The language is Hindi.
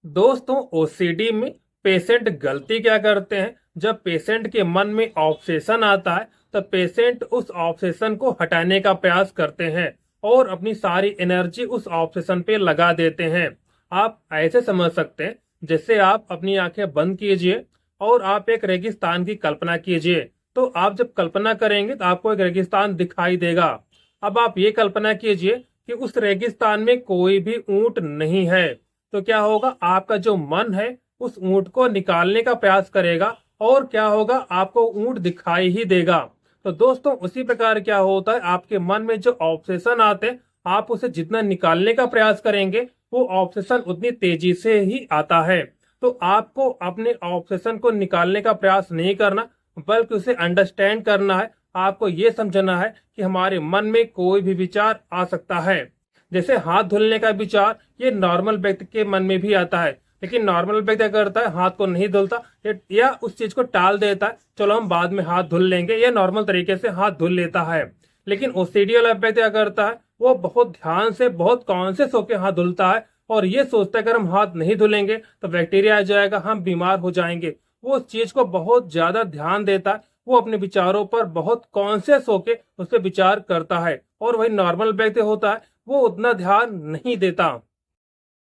दोस्तों, ओसीडी में पेशेंट गलती क्या करते हैं? जब पेशेंट के मन में ऑब्सेशन आता है तो पेशेंट उस ऑब्सेशन को हटाने का प्रयास करते हैं और अपनी सारी एनर्जी उस ऑब्सेशन पे लगा देते हैं। आप ऐसे समझ सकते हैं जैसे आप अपनी आंखें बंद कीजिए और आप एक रेगिस्तान की कल्पना कीजिए। तो आप जब कल्पना करेंगे तो आपको एक रेगिस्तान दिखाई देगा। अब आप ये कल्पना कीजिए कि उस रेगिस्तान में कोई भी ऊंट नहीं है। तो क्या होगा? आपका जो मन है उस ऊंट को निकालने का प्रयास करेगा और क्या होगा? आपको ऊंट दिखाई ही देगा। तो दोस्तों, उसी प्रकार क्या होता है, आपके मन में जो ऑब्सेशन आते हैं आप उसे जितना निकालने का प्रयास करेंगे वो ऑब्सेशन उतनी तेजी से ही आता है। तो आपको अपने ऑब्सेशन को निकालने का प्रयास नहीं करना, बल्कि उसे अंडरस्टैंड करना है। आपको ये समझना है कि हमारे मन में कोई भी विचार आ सकता है। जैसे हाथ धुलने का विचार, ये नॉर्मल व्यक्ति के मन में भी आता है, लेकिन नॉर्मल व्यक्ति क्या करता है? हाथ को नहीं धुलता या उस चीज को टाल देता है, चलो हम बाद में हाथ धुल लेंगे, ये नॉर्मल तरीके से हाथ धुल लेता है। लेकिन ओसीडी वाला व्यक्ति क्या करता है? वो बहुत ध्यान से, बहुत कॉन्शियस होकर हाथ धुलता है और ये सोचता है अगर हम हाथ नहीं धुलेंगे तो बैक्टीरिया आ जाएगा, हम बीमार हो जाएंगे। वो उस चीज को बहुत ज्यादा ध्यान देता है, वो अपने विचारों पर बहुत कॉन्शियस होकर उस पर विचार करता है। और वही नॉर्मल व्यक्ति होता है, वो उतना ध्यान नहीं देता।